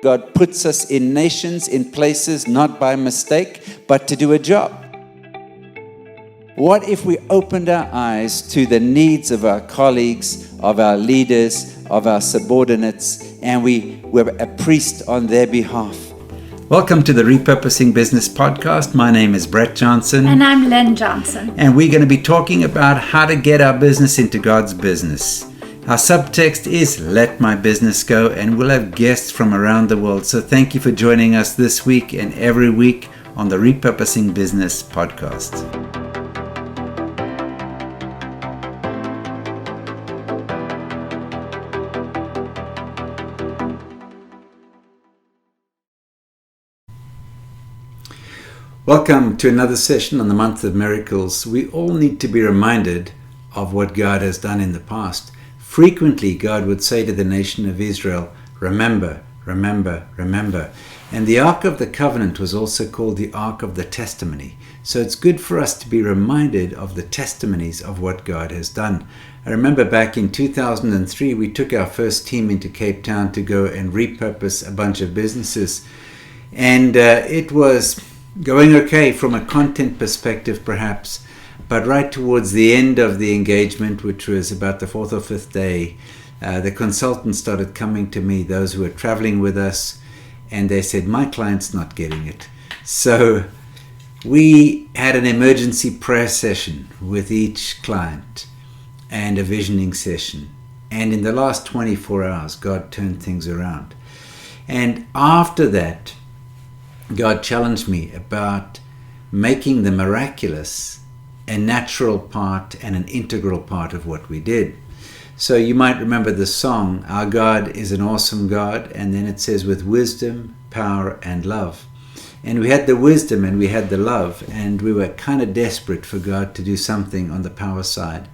God puts us in nations, in places, not by mistake, but to do a job. What if we opened our eyes to the needs of our colleagues, of our leaders, of our subordinates, and we were a priest on their behalf? Welcome to the Repurposing Business Podcast. My name is Brett Johnson. And I'm Len Johnson. And we're going to be talking about how to get our business into God's business. Our subtext is Let My Business Go, and we'll have guests from around the world. So thank you for joining us this week and every week on the Repurposing Business Podcast. Welcome to another session on the month of miracles. We all need to be reminded of what God has done in the past. Frequently, God would say to the nation of Israel, remember, remember, remember. And the Ark of the Covenant was also called the Ark of the Testimony. So it's good for us to be reminded of the testimonies of what God has done. I remember back in 2003, we took our first team into Cape Town to go and repurpose a bunch of businesses. And it was going okay from a content perspective, perhaps. But right towards the end of the engagement, which was about the fourth or fifth day, the consultants started coming to me, those who were traveling with us, and they said, my client's not getting it. So we had an emergency prayer session with each client and a visioning session. And in the last 24 hours, God turned things around. And after that, God challenged me about making the miraculous a natural part and an integral part of what we did. So you might remember the song, Our God is an Awesome God, and then it says with wisdom, power, and love. And we had the wisdom and we had the love, and we were kind of desperate for God to do something on the power side.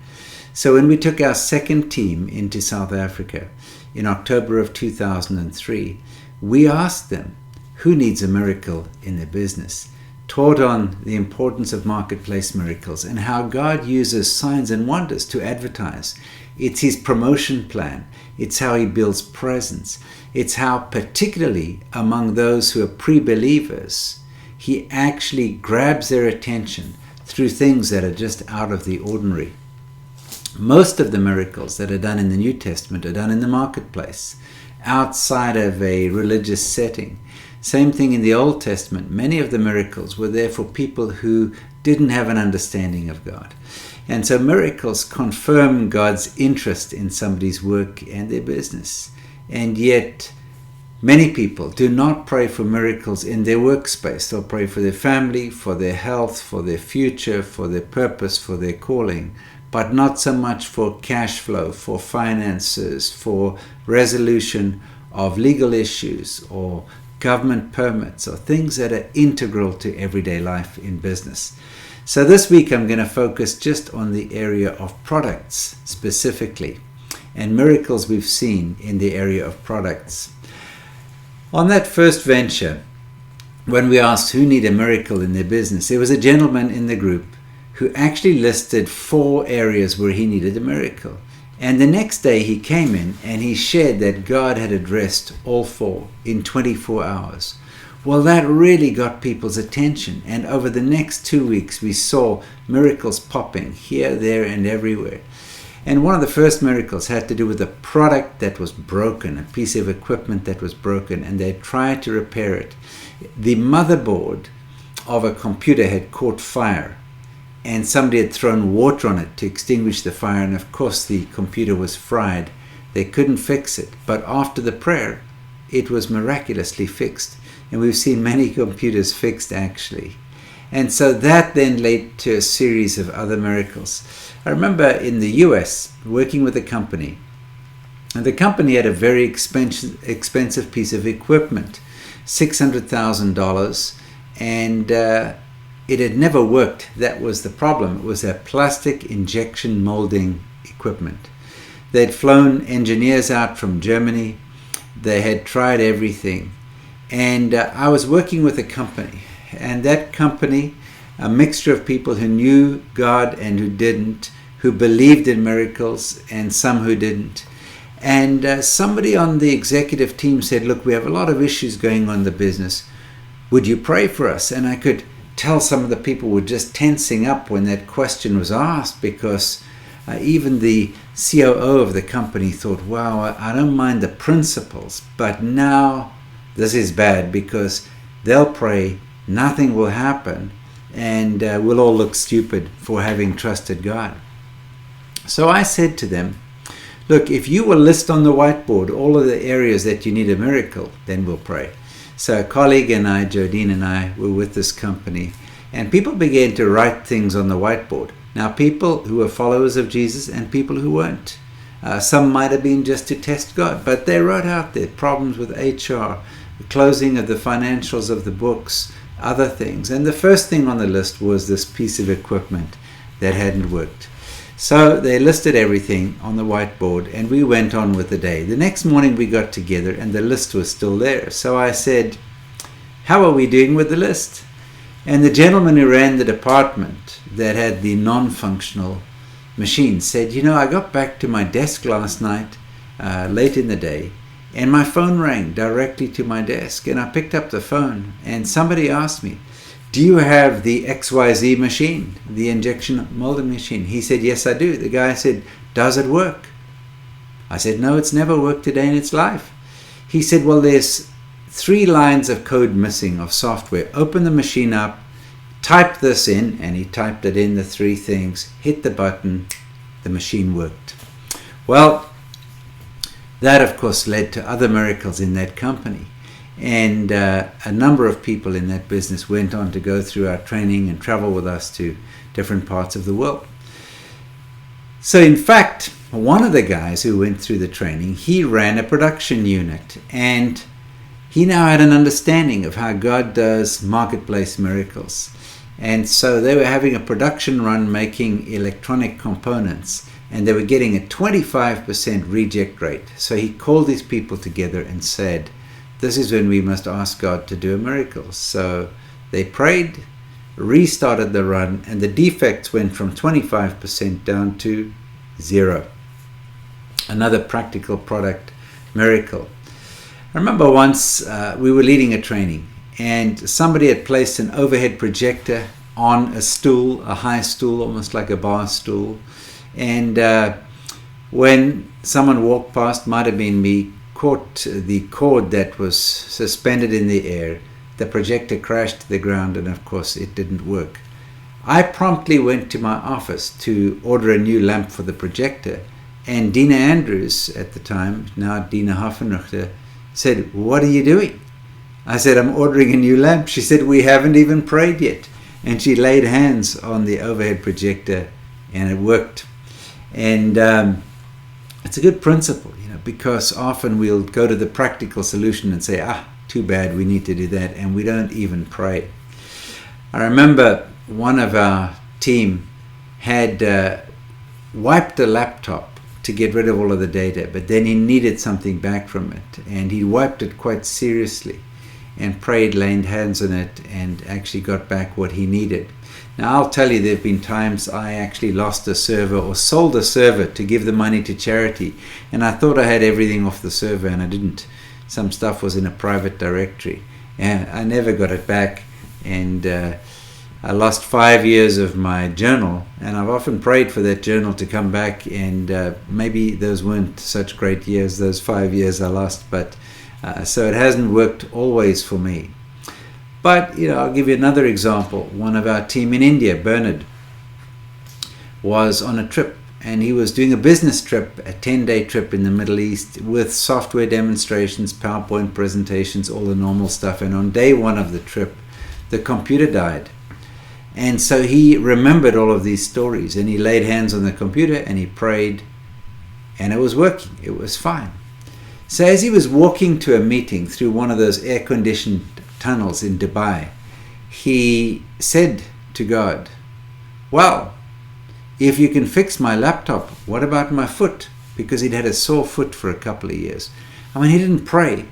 So when we took our second team into South Africa in October of 2003, we asked them, who needs a miracle in their business? Taught on the importance of marketplace miracles and how God uses signs and wonders to advertise. It's his promotion plan. It's how he builds presence. It's how, particularly among those who are pre-believers, he actually grabs their attention through things that are just out of the ordinary. Most of the miracles that are done in the New Testament are done in the marketplace, outside of a religious setting. Same thing in the Old Testament. Many of the miracles were there for people who didn't have an understanding of God. And so miracles confirm God's interest in somebody's work and their business. And yet, many people do not pray for miracles in their workspace. They'll pray for their family, for their health, for their future, for their purpose, for their calling, but not so much for cash flow, for finances, for resolution of legal issues or government permits, or things that are integral to everyday life in business. So this week I'm going to focus just on the area of products specifically, and miracles we've seen in the area of products. On that first venture, when we asked who need a miracle in their business, there was a gentleman in the group who actually listed 4 areas where he needed a miracle. And the next day he came in and he shared that God had addressed all 4 in 24 hours. Well, that really got people's attention. And over the next 2 weeks, we saw miracles popping here, there, and everywhere. And one of the first miracles had to do with a product that was broken, a piece of equipment that was broken, and they tried to repair it. The motherboard of a computer had caught fire, and somebody had thrown water on it to extinguish the fire, and of course the computer was fried. They couldn't fix it, but after the prayer, it was miraculously fixed. And we've seen many computers fixed actually. And so that then led to a series of other miracles. I remember in the US, working with a company, and the company had a very expensive piece of equipment, $600,000, and it had never worked. That was the problem. It was a plastic injection molding equipment. They'd flown engineers out from Germany. They had tried everything. And I was working with a company. And that company, a mixture of people who knew God and who didn't, who believed in miracles and some who didn't. And somebody on the executive team said, look, we have a lot of issues going on in the business. Would you pray for us? And I could tell some of the people were just tensing up when that question was asked, because even the COO of the company thought, wow, I don't mind the principles, but now this is bad, because they'll pray, nothing will happen, and we'll all look stupid for having trusted God. So I said to them, look, if you will list on the whiteboard all of the areas that you need a miracle, then we'll pray. So a colleague and I, Jodine and I, were with this company, and people began to write things on the whiteboard. Now, people who were followers of Jesus and people who weren't. Some might have been just to test God, but they wrote out their problems with HR, the closing of the financials of the books, other things. And the first thing on the list was this piece of equipment that hadn't worked. So they listed everything on the whiteboard, and we went on with the day. The next morning we got together and the list was still there. So I said, how are we doing with the list? And the gentleman who ran the department that had the non-functional machine said, you know, I got back to my desk last night, late in the day, and my phone rang directly to my desk. And I picked up the phone and somebody asked me, do you have the XYZ machine, the injection molding machine? He said, yes, I do. The guy said, does it work? I said, no, it's never worked a day in its life. He said, well, there's 3 lines of code missing of software. Open the machine up, type this in, and he typed it in, the 3 things, hit the button, the machine worked. Well, that of course led to other miracles in that company. And a number of people in that business went on to go through our training and travel with us to different parts of the world. So in fact, one of the guys who went through the training, he ran a production unit, and he now had an understanding of how God does marketplace miracles. And so they were having a production run making electronic components, and they were getting a 25% reject rate. So he called these people together and said, this is when we must ask God to do a miracle. So they prayed, restarted the run, and the defects went from 25% down to 0. Another practical product miracle. I remember once we were leading a training, and somebody had placed an overhead projector on a stool, a high stool, almost like a bar stool. And when someone walked past, might have been me, caught the cord that was suspended in the air. The projector crashed to the ground, and of course it didn't work. I promptly went to my office to order a new lamp for the projector, and Dina Andrews at the time, now Dina Hoffenrichter, said, what are you doing? I said, I'm ordering a new lamp. She said, we haven't even prayed yet. And she laid hands on the overhead projector, and it worked. And it's a good principle, because often we'll go to the practical solution and say, too bad, we need to do that, and we don't even pray. I remember one of our team had wiped a laptop to get rid of all of the data, but then he needed something back from it, and he wiped it quite seriously and prayed, laid hands on it, and actually got back what he needed. Now, I'll tell you, there have been times I actually lost a server or sold a server to give the money to charity, and I thought I had everything off the server, and I didn't. Some stuff was in a private directory, and I never got it back, and I lost 5 years of my journal, and I've often prayed for that journal to come back, and maybe those weren't such great years, those 5 years I lost, but so it hasn't worked always for me. But, I'll give you another example. One of our team in India, Bernard, was on a trip, and he was doing a business trip, a 10-day trip in the Middle East with software demonstrations, PowerPoint presentations, all the normal stuff. And on day 1 of the trip, the computer died. And so he remembered all of these stories, and he laid hands on the computer and he prayed, and it was working. It was fine. So as he was walking to a meeting through one of those air-conditioned tunnels in Dubai, he said to God, well, if you can fix my laptop, what about my foot? Because he'd had a sore foot for a couple of years. I mean, he didn't pray.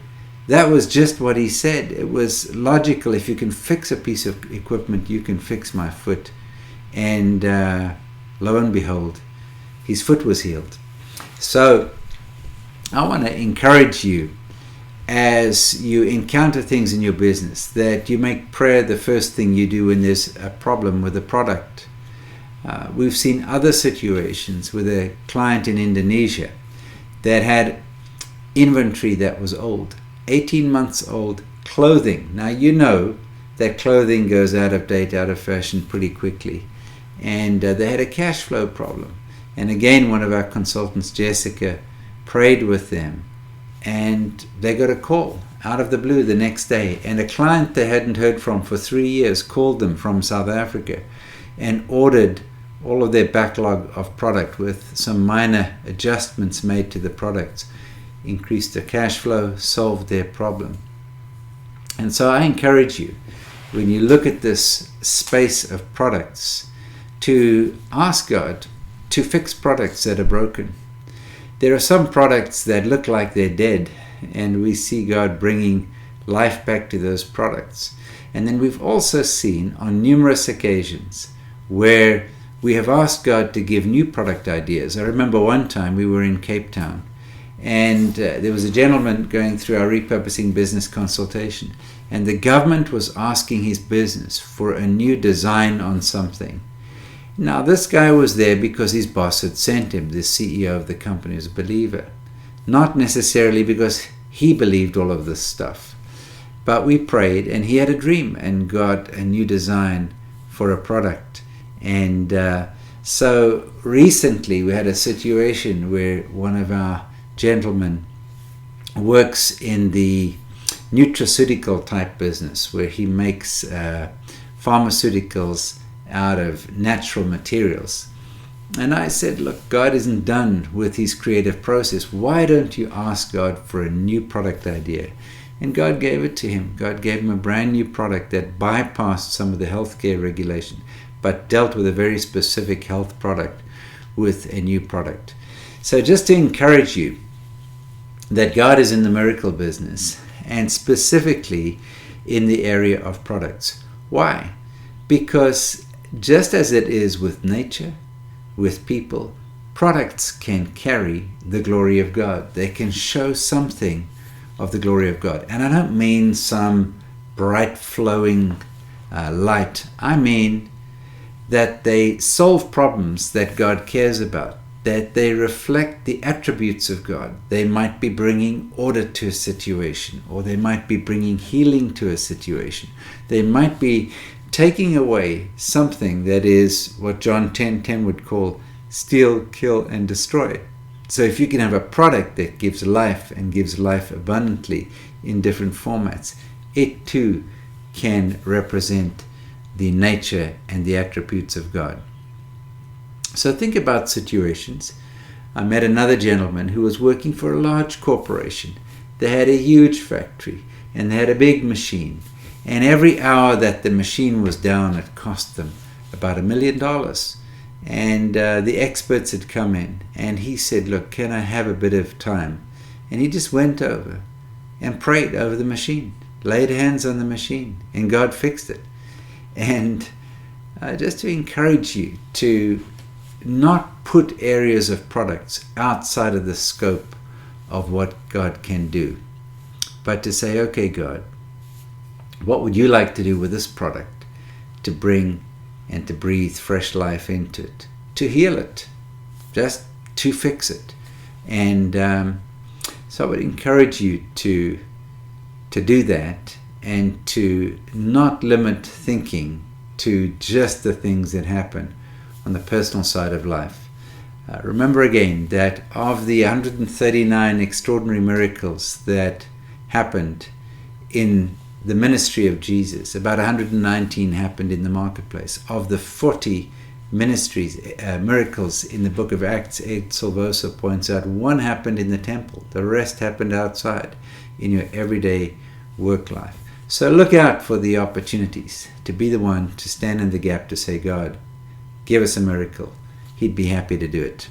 That was just what he said. It was logical. If you can fix a piece of equipment, you can fix my foot. And lo and behold, his foot was healed. So I want to encourage you as you encounter things in your business that you make prayer the first thing you do when there's a problem with a product. We've seen other situations with a client in Indonesia that had inventory that was old, 18 months old clothing. Now you know that clothing goes out of date, out of fashion pretty quickly. And they had a cash flow problem. And again, one of our consultants, Jessica, prayed with them. And they got a call out of the blue the next day. And a client they hadn't heard from for 3 years called them from South Africa and ordered all of their backlog of product with some minor adjustments made to the products, increased their cash flow, solved their problem. And so I encourage you, when you look at this space of products, to ask God to fix products that are broken. There are some products that look like they're dead, and we see God bringing life back to those products. And then we've also seen on numerous occasions where we have asked God to give new product ideas. I remember one time we were in Cape Town, and there was a gentleman going through our repurposing business consultation, and the government was asking his business for a new design on something. Now this guy was there because his boss had sent him. The CEO of the company was a believer, not necessarily because he believed all of this stuff. But we prayed, and he had a dream and got a new design for a product. And so recently we had a situation where one of our gentlemen works in the nutraceutical type business, where he makes pharmaceuticals out of natural materials. And I said, look, God isn't done with his creative process. Why don't you ask God for a new product idea? And God gave it to him. God gave him a brand new product that bypassed some of the healthcare regulation, but dealt with a very specific health product with a new product. So just to encourage you that God is in the miracle business, and specifically in the area of products. Why? Because just as it is with nature, with people, products can carry the glory of God. They can show something of the glory of God. And I don't mean some bright flowing light. I mean that they solve problems that God cares about, that they reflect the attributes of God. They might be bringing order to a situation, or they might be bringing healing to a situation. They might be taking away something that is what John 10:10 would call steal, kill, and destroy. So if you can have a product that gives life and gives life abundantly in different formats, it too can represent the nature and the attributes of God. So think about situations. I met another gentleman who was working for a large corporation. They had a huge factory and they had a big machine. And every hour that the machine was down, it cost them about $1 million. And the experts had come in, and he said, look, can I have a bit of time? And he just went over and prayed over the machine, laid hands on the machine, and God fixed it. And just to encourage you to not put areas of products outside of the scope of what God can do, but to say, okay, God, what would you like to do with this product to bring and to breathe fresh life into it, to heal it, just to fix it? And so I would encourage you to do that, and to not limit thinking to just the things that happen on the personal side of life. Remember again that of the 139 extraordinary miracles that happened in the ministry of Jesus, about 119 happened in the marketplace. Of the 40 miracles in the book of Acts, e005 points out, one happened in the temple. The rest happened outside in your everyday work life. So look out for the opportunities to be the one to stand in the gap to say, God, give us a miracle. He'd be happy to do it.